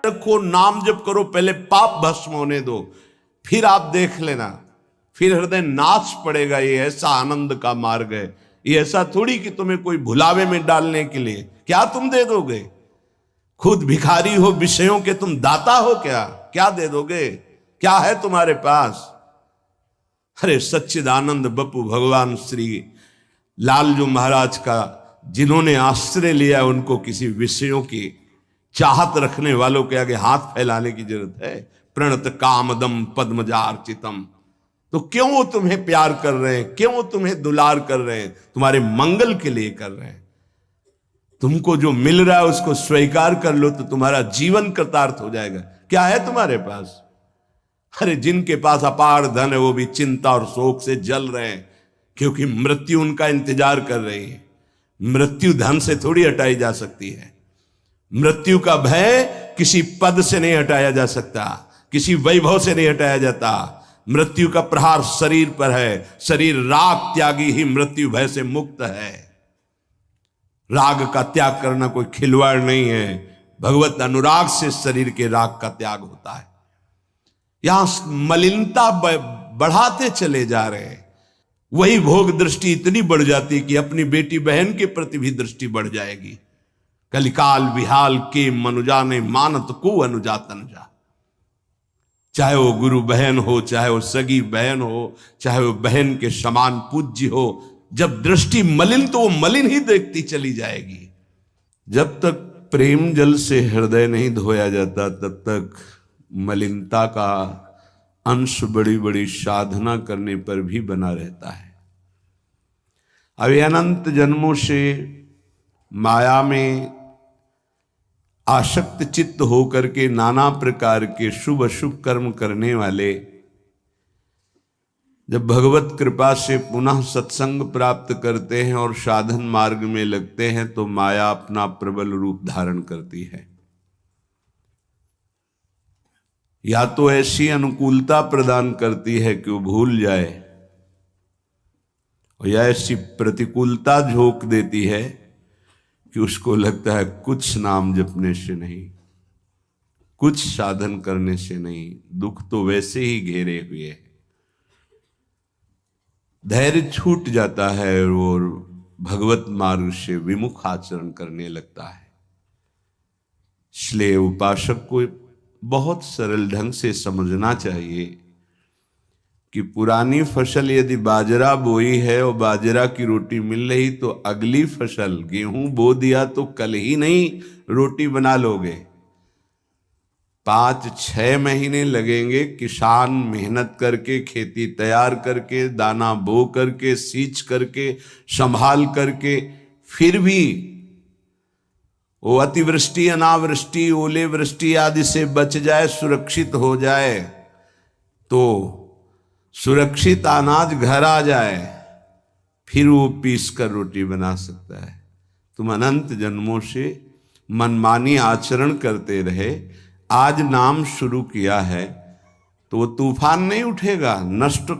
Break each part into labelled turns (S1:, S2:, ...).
S1: रखो, नाम जप करो, पहले पाप भस्म होने दो, फिर आप देख लेना, फिर हृदय नाच पड़ेगा। ये ऐसा आनंद का मार्ग है। ये ऐसा थोड़ी कि तुम्हें कोई भुलावे में डालने के लिए, क्या तुम दे दोगे? खुद भिखारी हो विषयों के, तुम दाता हो क्या? क्या दे दोगे? क्या है तुम्हारे पास? अरे सच्चिदानंद बप्पू भगवान श्री लालजू महाराज का जिन्होंने आश्रय लिया, उनको किसी विषयों की चाहत रखने वालों के आगे हाथ फैलाने की जरूरत है? प्रणत कामदम पद्मजार्चितम। तो क्यों वो तुम्हें प्यार कर रहे हैं? क्यों वो तुम्हें दुलार कर रहे हैं? तुम्हारे मंगल के लिए कर रहे हैं। तुमको जो मिल रहा है उसको स्वीकार कर लो तो तुम्हारा जीवन कृतार्थ हो जाएगा। क्या है तुम्हारे पास? अरे जिनके पास अपार धन है वो भी चिंता और शोक से जल रहे हैं, क्योंकि मृत्यु उनका इंतजार कर रही है। मृत्यु धन से थोड़ी हटाई जा सकती है। मृत्यु का भय किसी पद से नहीं हटाया जा सकता, किसी वैभव से नहीं हटाया जाता। मृत्यु का प्रहार शरीर पर है। शरीर राग त्यागी ही मृत्यु भय से मुक्त है। राग का त्याग करना कोई खिलवाड़ नहीं है। भगवत अनुराग से शरीर के राग का त्याग होता है। यहां मलिनता बढ़ाते चले जा रहे हैं। वही भोग दृष्टि इतनी बढ़ जाती कि अपनी बेटी बहन के प्रति भी दृष्टि बढ़ जाएगी। कलिकाल विहाल के मनुजा ने मानत को अनुजा तनुजा। चाहे वो गुरु बहन हो, चाहे वो सगी बहन हो, चाहे वो बहन के समान पूज्य हो, जब दृष्टि मलिन तो वो मलिन ही देखती चली जाएगी। जब तक प्रेम जल से हृदय नहीं धोया जाता तब तक मलिनता का अंश बड़ी बड़ी साधना करने पर भी बना रहता है। अभी अनंत जन्मों से माया में आसक्त चित्त होकर के नाना प्रकार के शुभ अशुभ कर्म करने वाले जब भगवत कृपा से पुनः सत्संग प्राप्त करते हैं और साधन मार्ग में लगते हैं तो माया अपना प्रबल रूप धारण करती है। या तो ऐसी अनुकूलता प्रदान करती है कि वो भूल जाए, और या ऐसी प्रतिकूलता झोंक देती है कि उसको लगता है कुछ नाम जपने से नहीं, कुछ साधन करने से नहीं, दुख तो वैसे ही घेरे हुए है। धैर्य छूट जाता है और भगवत मार्ग से विमुख आचरण करने लगता है। इसलिए उपासक को बहुत सरल ढंग से समझना चाहिए कि पुरानी फसल यदि बाजरा बोई है और बाजरा की रोटी मिल रही तो अगली फसल गेहूं बो दिया तो कल ही नहीं रोटी बना लोगे। 5-6 महीने लगेंगे किसान मेहनत करके, खेती तैयार करके, दाना बो करके, सींच करके, संभाल करके, फिर भी वो अतिवृष्टि, अनावृष्टि, ओले वृष्टि आदि से बच जाए, सुरक्षित हो जाए, तो सुरक्षित अनाज घर आ जाए, फिर वो पीस कर रोटी बना सकता है। तुम अनंत जन्मों से मनमानी आचरण करते रहे, आज नाम शुरू किया है तो वो तूफान नहीं उठेगा। नष्ट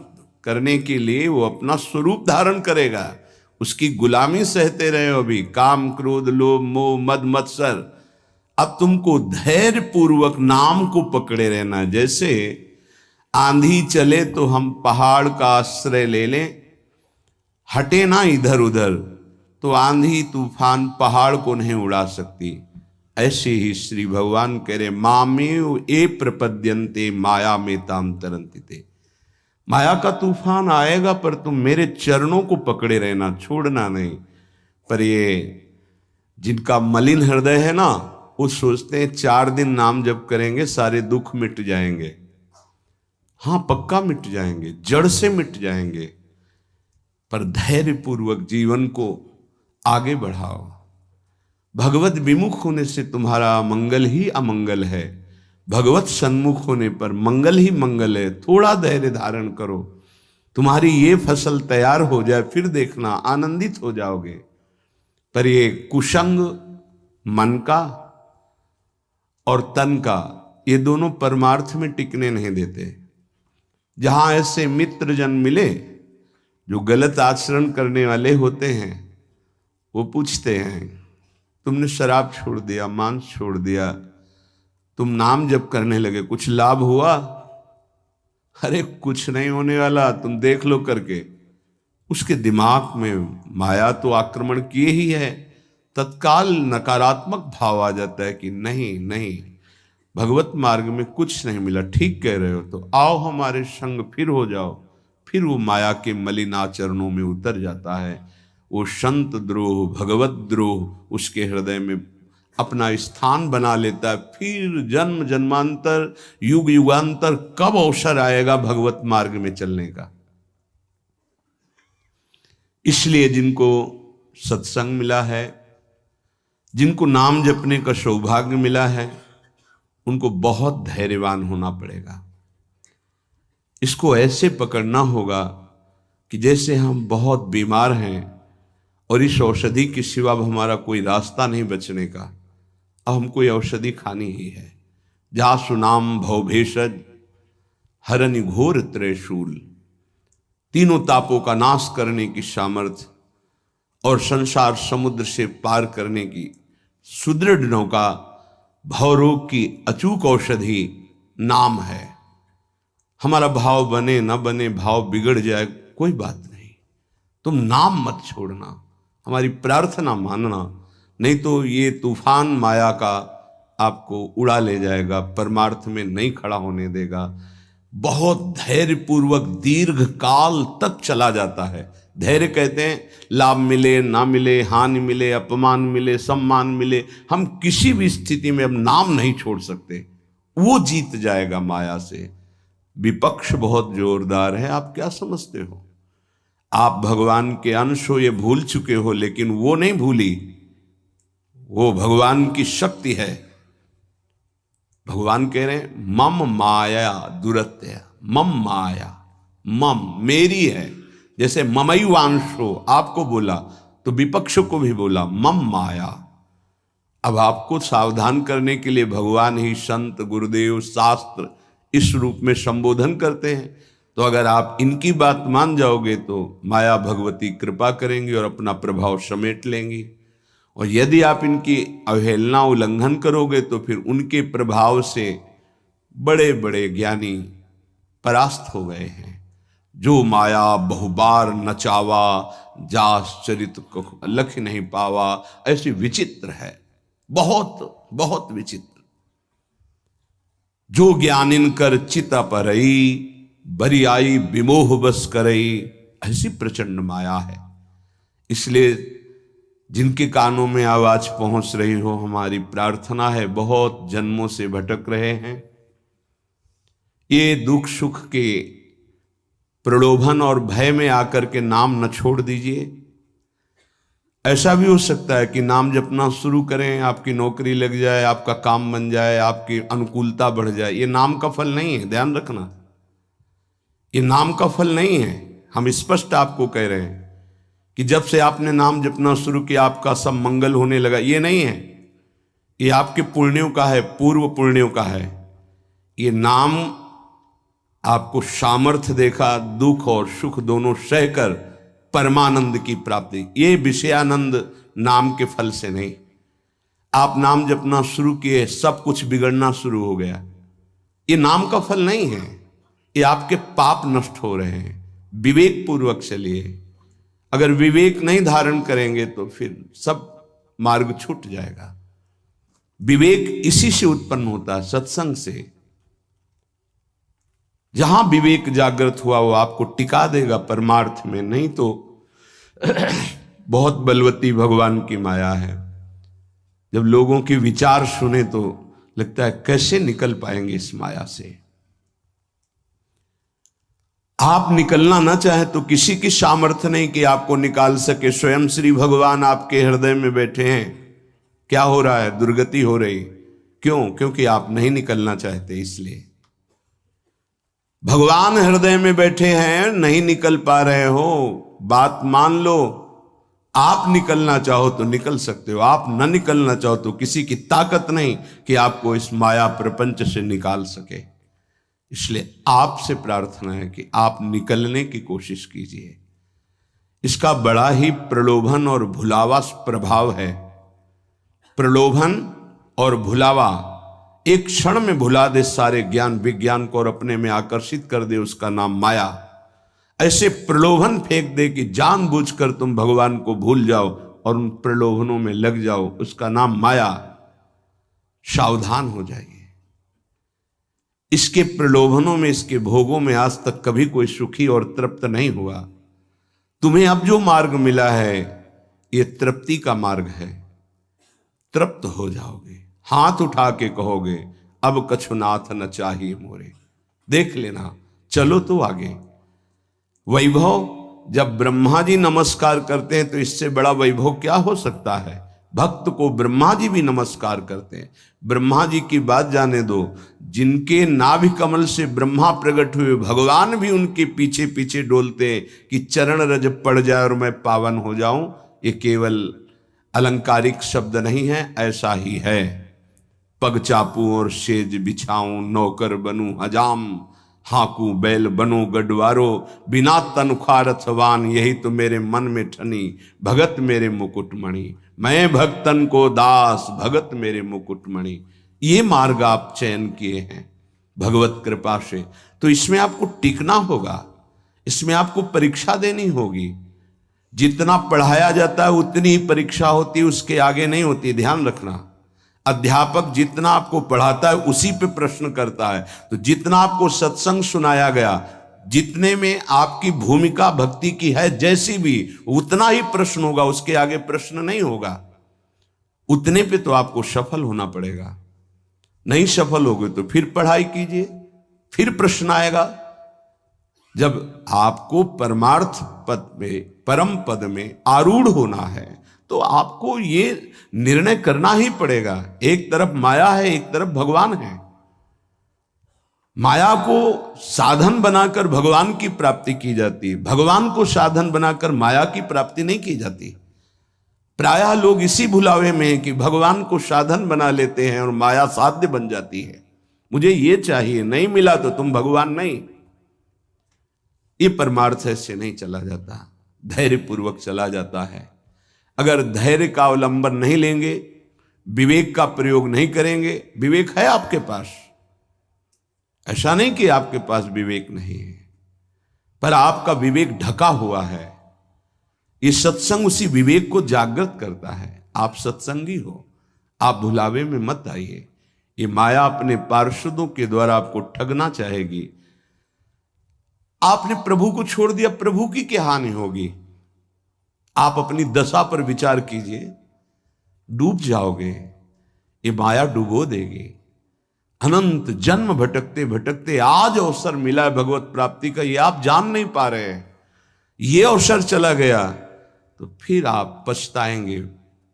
S1: करने के लिए वो अपना स्वरूप धारण करेगा। उसकी गुलामी सहते रहे हो अभी, काम क्रोध लोभ मोह मद मत्सर। अब तुमको धैर्य पूर्वक नाम को पकड़े रहना। जैसे आंधी चले तो हम पहाड़ का आश्रय ले लें, हटे ना इधर उधर, तो आंधी तूफान पहाड़ को नहीं उड़ा सकती। ऐसे ही श्री भगवान कह रहे मामेव ए प्रपद्यन्ते माया में ताम तरंति ते। माया का तूफान आएगा पर तुम मेरे चरणों को पकड़े रहना, छोड़ना नहीं। पर ये जिनका मलिन हृदय है ना, वो सोचते हैं 4 दिन नाम जप करेंगे सारे दुख मिट जाएंगे। हाँ, पक्का मिट जाएंगे, जड़ से मिट जाएंगे, पर धैर्य पूर्वक जीवन को आगे बढ़ाओ। भगवत विमुख होने से तुम्हारा मंगल ही अमंगल है, भगवत सन्मुख होने पर मंगल ही मंगल है। थोड़ा धैर्य धारण करो, तुम्हारी ये फसल तैयार हो जाए, फिर देखना आनंदित हो जाओगे। पर ये कुसंग मन का और तन का, ये दोनों परमार्थ में टिकने नहीं देते। जहां ऐसे मित्र जन मिले जो गलत आचरण करने वाले होते हैं, वो पूछते हैं तुमने शराब छोड़ दिया, मांस छोड़ दिया, तुम नाम जप करने लगे, कुछ लाभ हुआ? अरे कुछ नहीं होने वाला, तुम देख लो करके। उसके दिमाग में माया तो आक्रमण किए ही है। तत्काल नकारात्मक भाव आ जाता है कि नहीं नहीं, भगवत मार्ग में कुछ नहीं मिला, ठीक कह रहे हो, तो आओ हमारे संग फिर हो जाओ। फिर वो माया के मलिन आचरणों में उतर जाता है। वो संत द्रोह, भगवत द्रोह उसके हृदय में अपना स्थान बना लेता है। फिर जन्म जन्मांतर, युग युगांतर कब अवसर आएगा भगवत मार्ग में चलने का। इसलिए जिनको सत्संग मिला है, जिनको नाम जपने का सौभाग्य मिला है, उनको बहुत धैर्यवान होना पड़ेगा। इसको ऐसे पकड़ना होगा कि जैसे हम बहुत बीमार हैं और इस औषधि के सिवा अब हमारा कोई रास्ता नहीं बचने का, अब हमको ये औषधि खानी ही है। जासु नाम भव भेषज हरनि घोर त्रयशूल, तीनों तापों का नाश करने की सामर्थ्य और संसार समुद्र से पार करने की सुदृढ़ नौका, भवरोग की अचूक औषधि नाम है। हमारा भाव बने न बने, भाव बिगड़ जाए, कोई बात नहीं, तुम नाम मत छोड़ना, हमारी प्रार्थना मानना, नहीं तो ये तूफान माया का आपको उड़ा ले जाएगा, परमार्थ में नहीं खड़ा होने देगा। बहुत धैर्यपूर्वक दीर्घ काल तक चला जाता है। धैर्य कहते हैं लाभ मिले ना मिले, हानि मिले, अपमान मिले, सम्मान मिले, हम किसी भी स्थिति में अब नाम नहीं छोड़ सकते। वो जीत जाएगा माया से। विपक्ष बहुत जोरदार है, आप क्या समझते हो? आप भगवान के अंश हो, ये भूल चुके हो, लेकिन वो नहीं भूली, वो भगवान की शक्ति है। भगवान कह रहे हैं मम माया दुरत्य, मम माया, मम मेरी है। जैसे ममैवांशो आपको बोला तो विपक्ष को भी बोला मम माया। अब आपको सावधान करने के लिए भगवान ही संत, गुरुदेव, शास्त्र इस रूप में संबोधन करते हैं। तो अगर आप इनकी बात मान जाओगे तो माया भगवती कृपा करेंगी और अपना प्रभाव समेट लेंगी, और यदि आप इनकी अवहेलना, उल्लंघन करोगे तो फिर उनके प्रभाव से बड़े बड़े ज्ञानी परास्त हो गए हैं। जो माया बहुबार नचावा, जास चरित को लख नहीं पावा, ऐसी विचित्र है, बहुत बहुत विचित्र। जो ज्ञानिन कर चिता परई, बरी आई विमोह बस करई, ऐसी प्रचंड माया है। इसलिए जिनके कानों में आवाज पहुंच रही हो, हमारी प्रार्थना है, बहुत जन्मों से भटक रहे हैं, ये दुख सुख के प्रलोभन और भय में आकर के नाम न छोड़ दीजिए। ऐसा भी हो सकता है कि नाम जपना शुरू करें, आपकी नौकरी लग जाए, आपका काम बन जाए, आपकी अनुकूलता बढ़ जाए। ये नाम का फल नहीं है, ध्यान रखना, ये नाम का फल नहीं है। हम स्पष्ट आपको कह रहे हैं कि जब से आपने नाम जपना शुरू किया आपका सब मंगल होने लगा, ये नहीं है। ये आपके पुण्यों का है, पूर्व पुण्यों का है। ये नाम आपको सामर्थ्य देखा, दुख और सुख दोनों सहकर परमानंद की प्राप्ति। ये विषयानंद नाम के फल से नहीं। आप नाम जपना शुरू किए, सब कुछ बिगड़ना शुरू हो गया, ये नाम का फल नहीं है। ये आपके पाप नष्ट हो रहे हैं। विवेक पूर्वक चलिए। अगर विवेक नहीं धारण करेंगे तो फिर सब मार्ग छूट जाएगा। विवेक इसी से उत्पन्न होता है, सत्संग से। जहां विवेक जागृत हुआ वो आपको टिका देगा परमार्थ में, नहीं तो बहुत बलवती भगवान की माया है। जब लोगों के विचार सुने तो लगता है कैसे निकल पाएंगे इस माया से। आप निकलना ना चाहे तो किसी की सामर्थ्य नहीं कि आपको निकाल सके। स्वयं श्री भगवान आपके हृदय में बैठे हैं। क्या हो रहा है? दुर्गति हो रही। क्यों? क्योंकि आप नहीं निकलना चाहते, इसलिए। भगवान हृदय में बैठे हैं, नहीं निकल पा रहे हो, बात मान लो। आप निकलना चाहो तो निकल सकते हो, आप न निकलना चाहो तो किसी की ताकत नहीं कि आपको इस माया प्रपंच से निकाल सके। इसलिए आपसे प्रार्थना है कि आप निकलने की कोशिश कीजिए। इसका बड़ा ही प्रलोभन और भुलावा प्रभाव है। प्रलोभन और भुलावा एक क्षण में भुला दे सारे ज्ञान विज्ञान को और अपने में आकर्षित कर दे, उसका नाम माया। ऐसे प्रलोभन फेंक दे कि जानबूझकर तुम भगवान को भूल जाओ और उन प्रलोभनों में लग जाओ, उसका नाम माया। सावधान हो जाइए। इसके प्रलोभनों में, इसके भोगों में आज तक कभी कोई सुखी और तृप्त नहीं हुआ। तुम्हें अब जो मार्ग मिला है ये तृप्ति का मार्ग है। तृप्त हो जाओगे, हाथ उठा के कहोगे अब कछुनाथ न चाहिए मोरे। देख लेना, चलो तो आगे। वैभव, जब ब्रह्मा जी नमस्कार करते हैं तो इससे बड़ा वैभव क्या हो सकता है। भक्त को ब्रह्मा जी भी नमस्कार करते हैं। ब्रह्मा जी की बात जाने दो, जिनके नाभि कमल से ब्रह्मा प्रकट हुए, भगवान भी उनके पीछे पीछे डोलते हैं कि चरण रज पड़ जाए और मैं पावन हो जाऊं। ये केवल अलंकारिक शब्द नहीं है, ऐसा ही है। पग चापू और सेज बिछाऊं, नौकर बनूं हजाम, हाकू बैल बनो गडवारो, बिना तनख्वारथवान, यही तो मेरे मन में ठनी, भगत मेरे मुकुटमणि। मैं भक्तन को दास, भगत मेरे मुकुटमणि। ये मार्ग आप चयन किए हैं भगवत कृपा से, तो इसमें आपको टिकना होगा, इसमें आपको परीक्षा देनी होगी। जितना पढ़ाया जाता है उतनी ही परीक्षा होती है, उसके आगे नहीं होती, ध्यान रखना। अध्यापक जितना आपको पढ़ाता है उसी पे प्रश्न करता है। तो जितना आपको सत्संग सुनाया गया, जितने में आपकी भूमिका भक्ति की है जैसी भी, उतना ही प्रश्न होगा, उसके आगे प्रश्न नहीं होगा। उतने पे तो आपको सफल होना पड़ेगा। नहीं सफल होगे तो फिर पढ़ाई कीजिए, फिर प्रश्न आएगा। जब आपको परमार्थ पद में, परम पद में आरूढ़ होना है तो आपको ये निर्णय करना ही पड़ेगा। एक तरफ माया है, एक तरफ भगवान है। माया को साधन बनाकर भगवान की प्राप्ति की जाती है, भगवान को साधन बनाकर माया की प्राप्ति नहीं की जाती। प्रायः लोग इसी भुलावे में हैं कि भगवान को साधन बना लेते हैं और माया साध्य बन जाती है। मुझे ये चाहिए, नहीं मिला तो तुम भगवान नहीं। ये परमार्थ ऐसे नहीं चला जाता, धैर्य पूर्वक चला जाता है। अगर धैर्य का अवलंबन नहीं लेंगे, विवेक का प्रयोग नहीं करेंगे, विवेक है आपके पास, ऐसा नहीं कि आपके पास विवेक नहीं है, पर आपका विवेक ढका हुआ है। ये सत्संग उसी विवेक को जागृत करता है। आप सत्संगी हो, आप भुलावे में मत आइए। ये माया अपने पार्षदों के द्वारा आपको ठगना चाहेगी। आपने प्रभु को छोड़ दिया, प्रभु की क्या हानि होगी। आप अपनी दशा पर विचार कीजिए, डूब जाओगे, ये माया डुबो देगी। अनंत जन्म भटकते भटकते आज अवसर मिला है भगवत प्राप्ति का, ये आप जान नहीं पा रहे हैं। ये अवसर चला गया तो फिर आप पछताएंगे,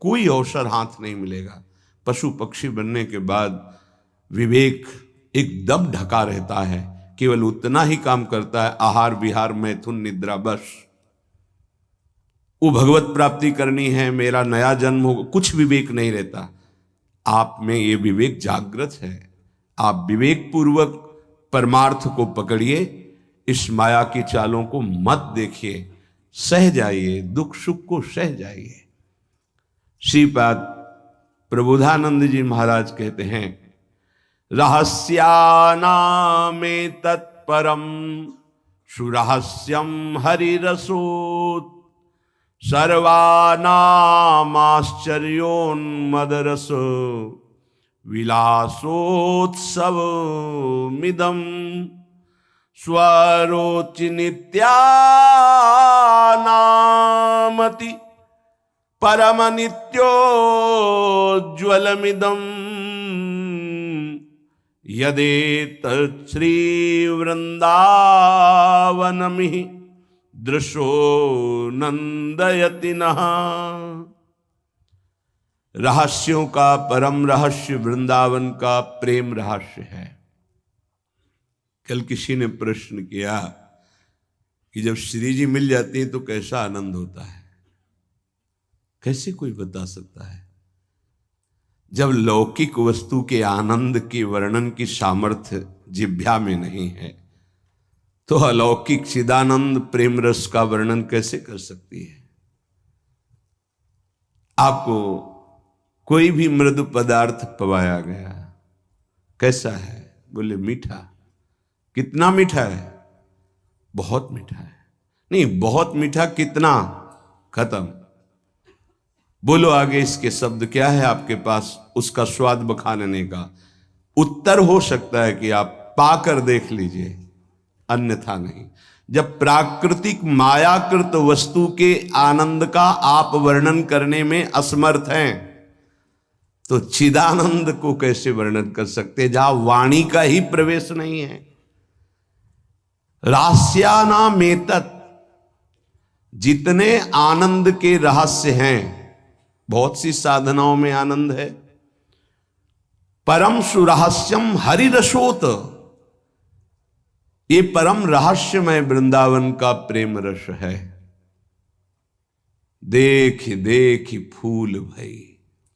S1: कोई अवसर हाथ नहीं मिलेगा। पशु पक्षी बनने के बाद विवेक एकदम ढका रहता है, केवल उतना ही काम करता है, आहार विहार मैथुन निद्रा, बस। वो भगवत प्राप्ति करनी है, मेरा नया जन्म हो, कुछ विवेक नहीं रहता। आप में ये विवेक जागृत है। आप विवेक पूर्वक परमार्थ को पकड़िए, इस माया की चालों को मत देखिए, सह जाइए, दुख सुख को सह जाइए। श्रीपाद प्रबोधानंद जी महाराज कहते हैं, रहस्यानामे तत्परम सुरहस्यम हरिरसोत्, सर्वानामाश्चर्योन्मदरस विलासोत्सवमिदं, स्वरोचि नित्यानामति परम नित्योज्ज्वलमिदं, यदेतत् श्री वृंदावनमिहि दृशो नंदयति नः। रहस्यों का परम रहस्य वृंदावन का प्रेम रहस्य है। कल किसी ने प्रश्न किया कि जब श्री जी मिल जाती है तो कैसा आनंद होता है। कैसे कोई बता सकता है। जब लौकिक वस्तु के आनंद के वर्णन की सामर्थ्य जिह्वा में नहीं है तो अलौकिक चिदानंद प्रेम रस का वर्णन कैसे कर सकती है। आपको कोई भी मृदु पदार्थ पवाया गया, कैसा है? बोले मीठा। कितना मीठा है? बहुत मीठा है। नहीं, बहुत मीठा कितना? खत्म। बोलो आगे इसके शब्द क्या है आपके पास उसका स्वाद बखानने का? उत्तर हो सकता है कि आप पाकर देख लीजिए, अन्यथा नहीं। जब प्राकृतिक मायाकृत वस्तु के आनंद का आप वर्णन करने में असमर्थ हैं, तो चिदानंद को कैसे वर्णन कर सकते जहां वाणी का ही प्रवेश नहीं है? रास्यानामेतत्, जितने आनंद के रहस्य हैं, बहुत सी साधनाओं में आनंद है। परम सुरहस्यम हरिरसोत, ये परम रहस्यमय वृंदावन का प्रेम रस है। देख देख फूल भई।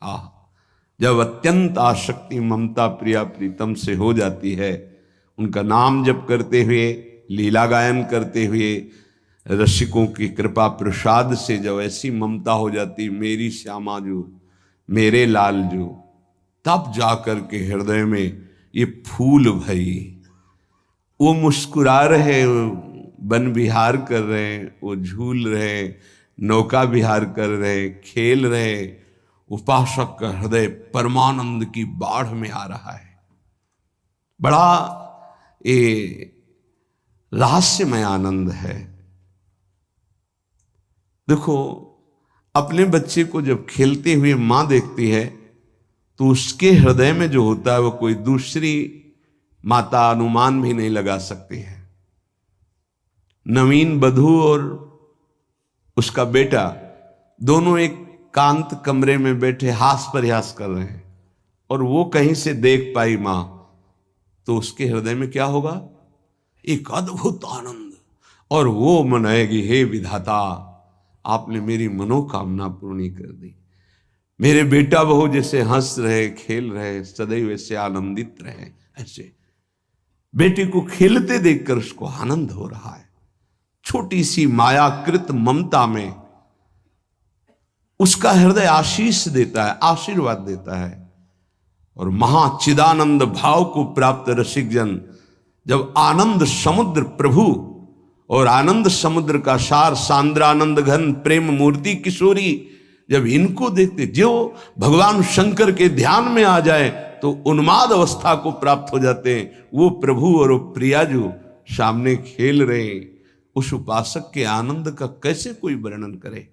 S1: आह, जब अत्यंत आसक्ति ममता प्रिया प्रीतम से हो जाती है, उनका नाम जप करते हुए, लीला गायन करते हुए, रसिकों की कृपा प्रसाद से जब ऐसी ममता हो जाती, मेरी श्यामा जो, मेरे लाल जो, तब जाकर के हृदय में ये फूल भई। वो मुस्कुरा रहे, वन विहार कर रहे, वो झूल रहे, नौका विहार कर रहे, खेल रहे, उपासक का हृदय परमानंद की बाढ़ में आ रहा है। बड़ा ये रहस्यमय आनंद है। देखो, अपने बच्चे को जब खेलते हुए मां देखती है, तो उसके हृदय में जो होता है वो कोई दूसरी माता अनुमान भी नहीं लगा सकती है। नवीन बधू और उसका बेटा दोनों एक कांत कमरे में बैठे हास प्रयास कर रहे हैं, और वो कहीं से देख पाई मां, तो उसके हृदय में क्या होगा? एक अद्भुत आनंद। और वो मनाएगी, हे विधाता, आपने मेरी मनोकामना पूर्ण कर दी। मेरे बेटा बहू जैसे हंस रहे, खेल रहे, सदैव ऐसे आनंदित रहे। ऐसे बेटे को खेलते देखकर उसको आनंद हो रहा है। छोटी सी मायाकृत ममता में उसका हृदय आशीष देता है, आशीर्वाद देता है। और महाचिदानंद भाव को प्राप्त रसिक जन जब आनंद समुद्र प्रभु और आनंद समुद्र का सार सांद्रानंद घन प्रेम मूर्ति किशोरी, जब इनको देखते, जो भगवान शंकर के ध्यान में आ जाए तो उन्माद अवस्था को प्राप्त हो जाते हैं। वो प्रभु और वो प्रिया जो सामने खेल रहे हैं, उस उपासक के आनंद का कैसे कोई वर्णन करे?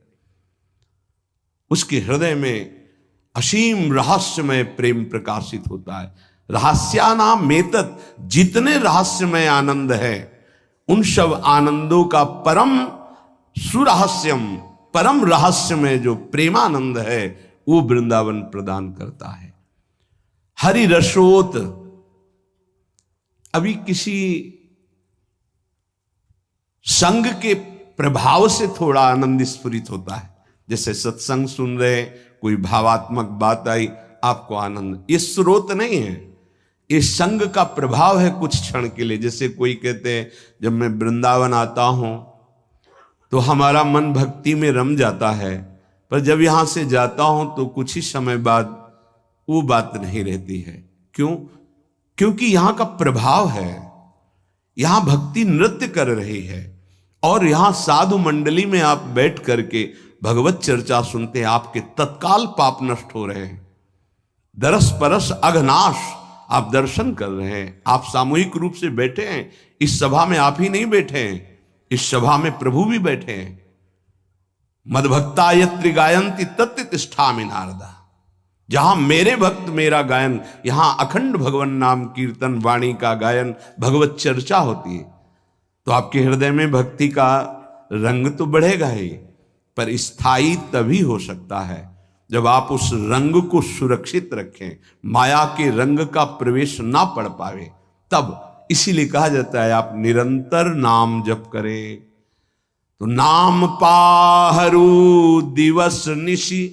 S1: उसके हृदय में असीम रहस्यमय प्रेम प्रकाशित होता है। रहस्यानामेतत्, जितने रहस्यमय आनंद है, उन सब आनंदों का परम सुरहस्यम, परम रहस्य में जो प्रेमानंद है, वो वृंदावन प्रदान करता है। हरि रसोत, अभी किसी संग के प्रभाव से थोड़ा आनंद स्फुरित होता है। जैसे सत्संग सुन रहे, कोई भावात्मक बात आई, आपको आनंद, ये स्रोत नहीं है, ये संग का प्रभाव है कुछ क्षण के लिए। जैसे कोई कहते हैं, जब मैं वृंदावन आता हूं तो हमारा मन भक्ति में रम जाता है, पर जब यहां से जाता हूं तो कुछ ही समय बाद वो बात नहीं रहती है। क्यों? क्योंकि यहां का प्रभाव है, यहां भक्ति नृत्य कर रही है, और यहां साधु मंडली में आप बैठ करके भगवत चर्चा सुनते हैं, आपके तत्काल पाप नष्ट हो रहे हैं। दरस परस अघनाश, आप दर्शन कर रहे हैं। आप सामूहिक रूप से बैठे हैं, इस सभा में आप ही नहीं बैठे हैं, इस सभा में प्रभु भी बैठे हैं। मदभक्ता यत्र गायन्ति तत्र तिष्ठामि नारदा, जहां मेरे भक्त मेरा गायन, यहां अखंड भगवान नाम कीर्तन वाणी का गायन, भगवत चर्चा होती है, तो आपके हृदय में भक्ति का रंग तो बढ़ेगा ही, पर स्थायी तभी हो सकता है जब आप उस रंग को सुरक्षित रखें, माया के रंग का प्रवेश ना पड़ पावे, तब। इसीलिए कहा जाता है आप निरंतर नाम जप करें तो नाम पाहरू दिवस निशि,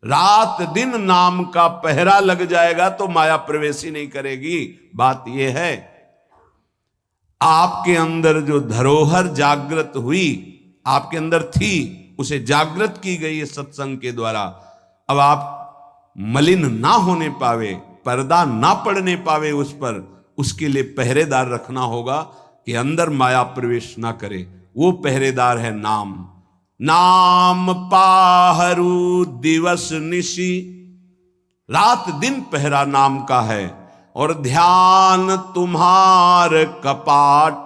S1: रात दिन नाम का पहरा लग जाएगा तो माया प्रवेश ही नहीं करेगी। बात यह है, आपके अंदर जो धरोहर जागृत हुई, आपके अंदर थी, उसे जागृत की गई है सत्संग के द्वारा। अब आप मलिन ना होने पावे, पर्दा ना पड़ने पावे उस पर, उसके लिए पहरेदार रखना होगा कि अंदर माया प्रवेश ना करे। वो पहरेदार है नाम। नाम पाहरू दिवस निशी, रात दिन पहरा नाम का है। और ध्यान तुम्हार कपाट,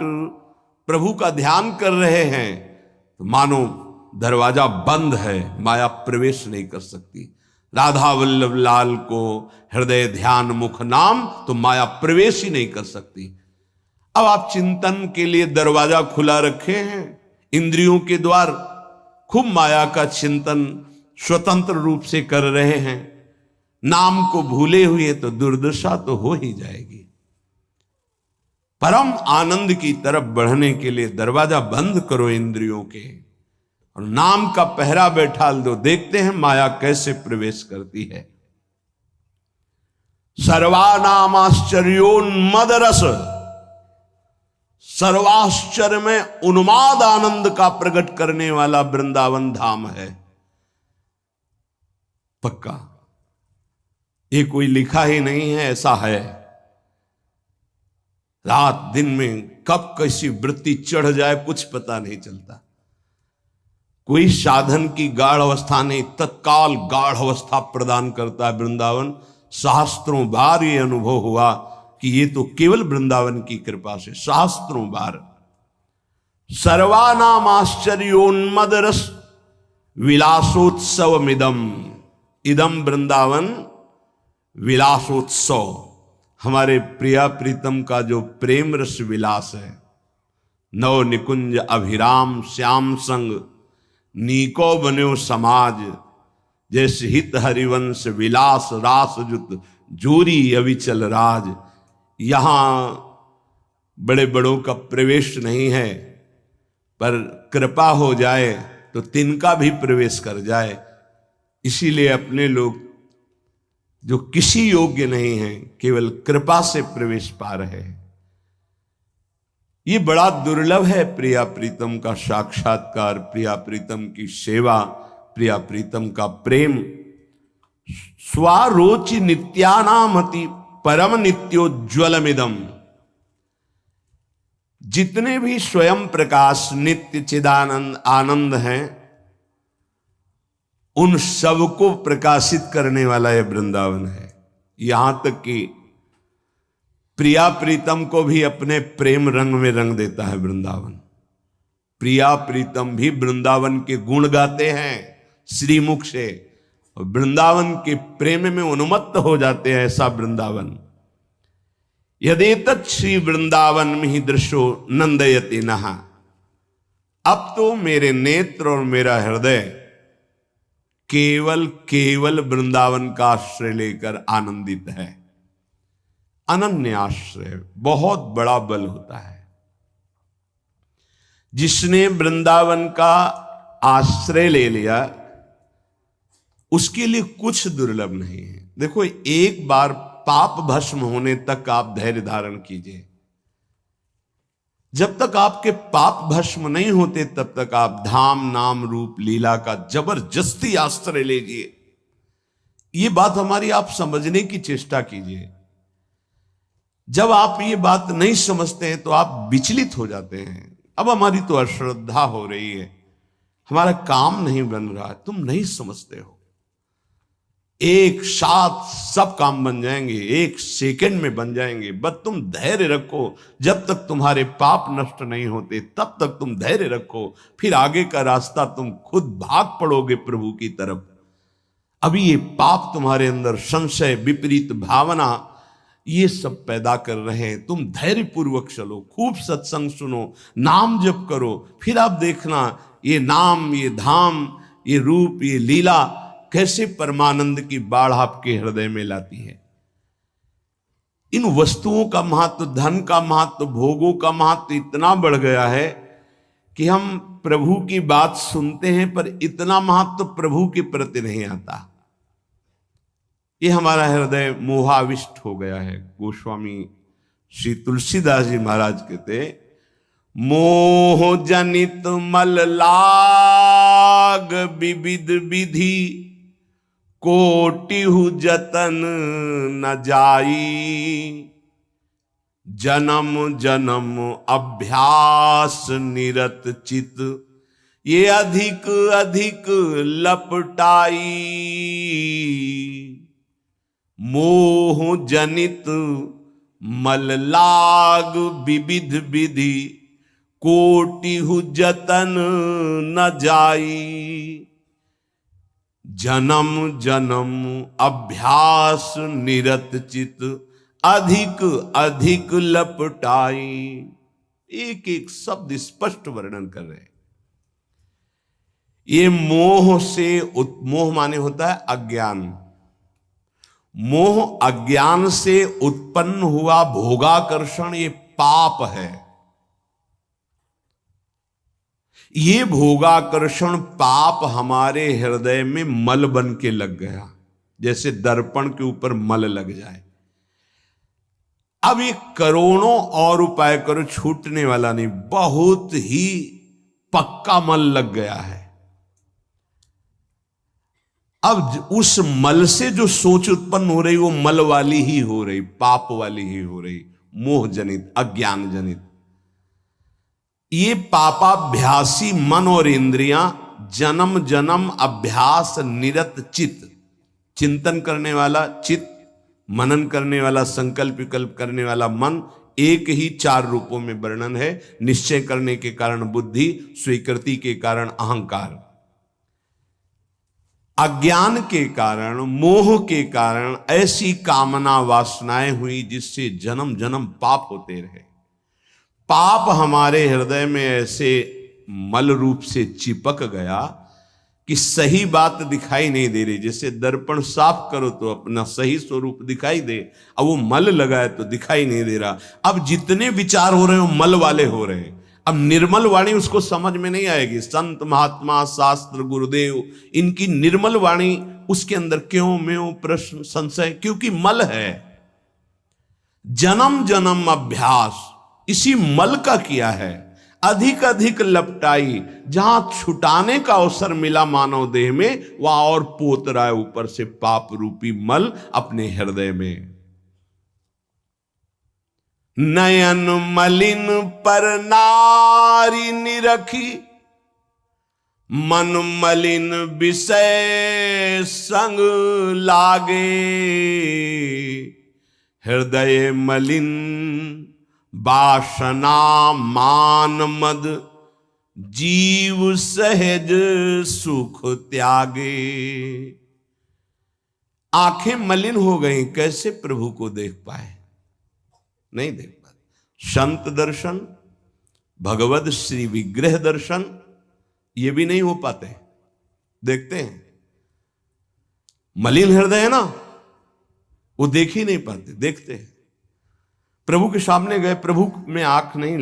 S1: प्रभु का ध्यान कर रहे हैं तो मानो दरवाजा बंद है, माया प्रवेश नहीं कर सकती। राधा वल्लभ लाल को हृदय ध्यान मुख नाम, तो माया प्रवेश ही नहीं कर सकती। अब आप चिंतन के लिए दरवाजा खुला रखे हैं, इंद्रियों के द्वार, खूब माया का चिंतन स्वतंत्र रूप से कर रहे हैं। नाम को भूले हुए तो दुर्दशा तो हो ही जाएगी। परम आनंद की तरफ बढ़ने के लिए दरवाजा बंद करो इंद्रियों के, और नाम का पहरा बैठाल दो। देखते हैं माया कैसे प्रवेश करती है। सर्वानामाश्चर्योन्मद रस, सर्वाश्चर्य में उन्माद आनंद का प्रकट करने वाला वृंदावन धाम है। पक्का ये कोई लिखा ही नहीं है, ऐसा है। रात दिन में कब कैसी वृत्ति चढ़ जाए कुछ पता नहीं चलता। कोई साधन की गाढ़ अवस्था नहीं, तत्काल गाढ़ अवस्था प्रदान करता है वृंदावन। सहस्त्रों बार ये अनुभव हुआ कि ये तो केवल वृंदावन की कृपा से, सहस्त्रों बार। सर्वानाम आश्चर्योन्मद रस विलासोत्सवमिदम, इदम वृंदावन विलासोत्सव। हमारे प्रिया प्रीतम का जो प्रेम रस विलास है। नव निकुंज अभिराम श्याम संग, नीको बन्यो समाज। जैसे हित हरिवंश विलास रास जुत, जोरी अविचल राज। यहां बड़े बड़ों का प्रवेश नहीं है, पर कृपा हो जाए तो तिनका भी प्रवेश कर जाए। इसीलिए अपने लोग जो किसी योग्य नहीं हैं, केवल कृपा से प्रवेश पा रहे हैं। ये बड़ा दुर्लभ है प्रिया प्रीतम का साक्षात्कार, प्रिया प्रीतम की सेवा, प्रिया प्रीतम का प्रेम। स्वारोचि नित्यानामति परम नित्योज्वलमिदम। जितने भी स्वयं प्रकाश नित्य चिदानंद आनंद हैं, उन सबको प्रकाशित करने वाला यह वृंदावन है। यहां तक कि प्रिया प्रीतम को भी अपने प्रेम रंग में रंग देता है वृंदावन। प्रिया प्रीतम भी वृंदावन के गुण गाते हैं श्रीमुख से, और वृंदावन के प्रेम में उन्मत्त हो जाते हैं। ऐसा वृंदावन। यदेतत् श्री वृंदावन में ही दृश्यो नंदयति नहा। अब तो मेरे नेत्र और मेरा हृदय केवल केवल वृंदावन का आश्रय लेकर आनंदित है। अनन्य आश्रय बहुत बड़ा बल होता है। जिसने वृंदावन का आश्रय ले लिया, उसके लिए कुछ दुर्लभ नहीं है। देखो, एक बार पाप भस्म होने तक आप धैर्य धारण कीजिए। जब तक आपके पाप भस्म नहीं होते, तब तक आप धाम नाम रूप लीला का जबरदस्ती आश्रय लीजिए। ये बात हमारी आप समझने की चेष्टा कीजिए। जब आप ये बात नहीं समझते हैं तो आप विचलित हो जाते हैं। अब हमारी तो अश्रद्धा हो रही है, हमारा काम नहीं बन रहा है, तुम नहीं समझते हो। एक साथ सब काम बन जाएंगे, एक सेकंड में बन जाएंगे। बस तुम धैर्य रखो। जब तक तुम्हारे पाप नष्ट नहीं होते तब तक तुम धैर्य रखो। फिर आगे का रास्ता तुम खुद भाग पड़ोगे प्रभु की तरफ। अभी ये पाप तुम्हारे अंदर संशय, विपरीत भावना, ये सब पैदा कर रहे हैं। तुम धैर्य पूर्वक चलो, खूब सत्संग सुनो, नाम जप करो। फिर आप देखना ये नाम, ये धाम, ये रूप, ये लीला कैसे परमानंद की बाढ़ आपके हृदय में लाती है। इन वस्तुओं का महत्व, धन का महत्व, भोगों का महत्व इतना बढ़ गया है कि हम प्रभु की बात सुनते हैं, पर इतना महत्व प्रभु के प्रति नहीं आता। ये हमारा हृदय मोहाविष्ट हो गया है। गोस्वामी श्री तुलसीदास जी महाराज कहते, मोह जनित मल लाग विविध विधि, कोटिहु जतन न जाई, जन्म जन्म अभ्यास निरत चित, ये अधिक अधिक लपटाई, मोह जनित मल लाग विविध विधि, कोटिहु जतन न जाई, जन्म जन्म अभ्यास निरत चित, अधिक अधिक लपटाई। एक एक शब्द स्पष्ट वर्णन कर रहे हैं। ये मोह से मोह माने होता है अज्ञान। मोह अज्ञान से उत्पन्न हुआ भोगाकर्षण ये पाप है। ये भोगाकर्षण पाप हमारे हृदय में मल बन के लग गया, जैसे दर्पण के ऊपर मल लग जाए। अब ये करोड़ों और उपाय करो, छूटने वाला नहीं, बहुत ही पक्का मल लग गया है। अब उस मल से जो सोच उत्पन्न हो रही वो मल वाली ही हो रही, पाप वाली ही हो रही, मोह जनित, अज्ञान जनित। ये पापाभ्यासी मन और इंद्रियां जन्म जन्म अभ्यास निरत चित्त, चिंतन करने वाला चित्त, मनन करने वाला, संकल्प विकल्प करने वाला मन, एक ही चार रूपों में वर्णन है। निश्चय करने के कारण बुद्धि, स्वीकृति के कारण अहंकार, अज्ञान के कारण, मोह के कारण ऐसी कामना वासनाएं हुई जिससे जन्म जन्म पाप होते रहे। पाप हमारे हृदय में ऐसे मल रूप से चिपक गया कि सही बात दिखाई नहीं दे रही। जैसे दर्पण साफ करो तो अपना सही स्वरूप दिखाई दे, अब वो मल लगा है तो दिखाई नहीं दे रहा। अब जितने विचार हो रहे हैं वो मल वाले हो रहे हैं। अब निर्मल वाणी उसको समझ में नहीं आएगी। संत महात्मा शास्त्र गुरुदेव इनकी निर्मल वाणी उसके अंदर क्यों म्यों प्रश्न संशय, क्योंकि मल है। जन्म जन्म अभ्यास इसी मल का किया है। अधिक अधिक लपटाई, जहां छुटाने का अवसर मिला मानव देह में, वहां और पोत रहा है ऊपर से पाप रूपी मल अपने हृदय में। नयन मलिन पर नारी निरखी, मन मलिन विषय संग लागे, हृदय मलिन वासना मान मद, जीव सहज सुख त्यागे। आंखें मलिन हो गई, कैसे प्रभु को देख पाए? नहीं देख पाते। संत दर्शन, भगवत श्री विग्रह दर्शन, ये भी नहीं हो पाते। देखते हैं मलिन हृदय है ना, वो देख ही नहीं पाते। देखते हैं प्रभु के सामने गए, प्रभु में आंख नहीं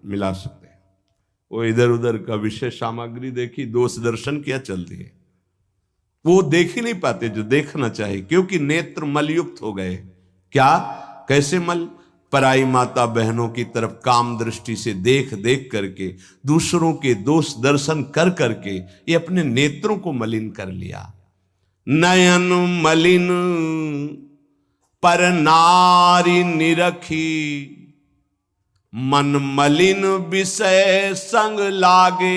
S1: मिला सकते, वो इधर उधर का विषय सामग्री देखी, दोष दर्शन किया, चल दिए। वो देख ही नहीं पाते जो देखना चाहिए, क्योंकि नेत्र मलयुक्त हो गए। क्या, कैसे मल? पराई माता बहनों की तरफ काम दृष्टि से देख देख करके, दूसरों के दोष दर्शन कर करके ये अपने नेत्रों को मलिन कर लिया। नयन मलिन पर नारी निरखी, मन मलिन विषय संग लागे।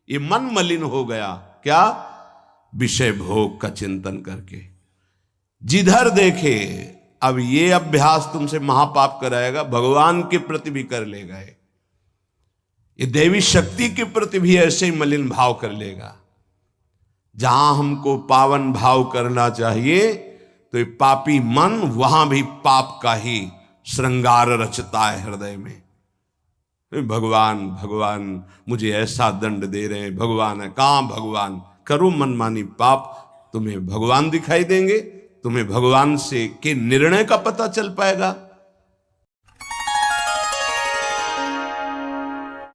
S1: ये मन मलिन हो गया, क्या? विषय भोग का चिंतन करके। जिधर देखे, अब ये अभ्यास तुमसे महापाप कराएगा, भगवान के प्रति भी कर लेगा, ये देवी शक्ति के प्रति भी ऐसे ही मलिन भाव कर लेगा। जहां हमको पावन भाव करना चाहिए तो ये पापी मन वहां भी पाप का ही श्रृंगार रचता है हृदय में। भगवान भगवान मुझे ऐसा दंड दे रहे हैं, भगवान है। कहां भगवान? करो मनमानी पाप, तुम्हें भगवान दिखाई देंगे, तुम्हें भगवान से के निर्णय का पता चल पाएगा।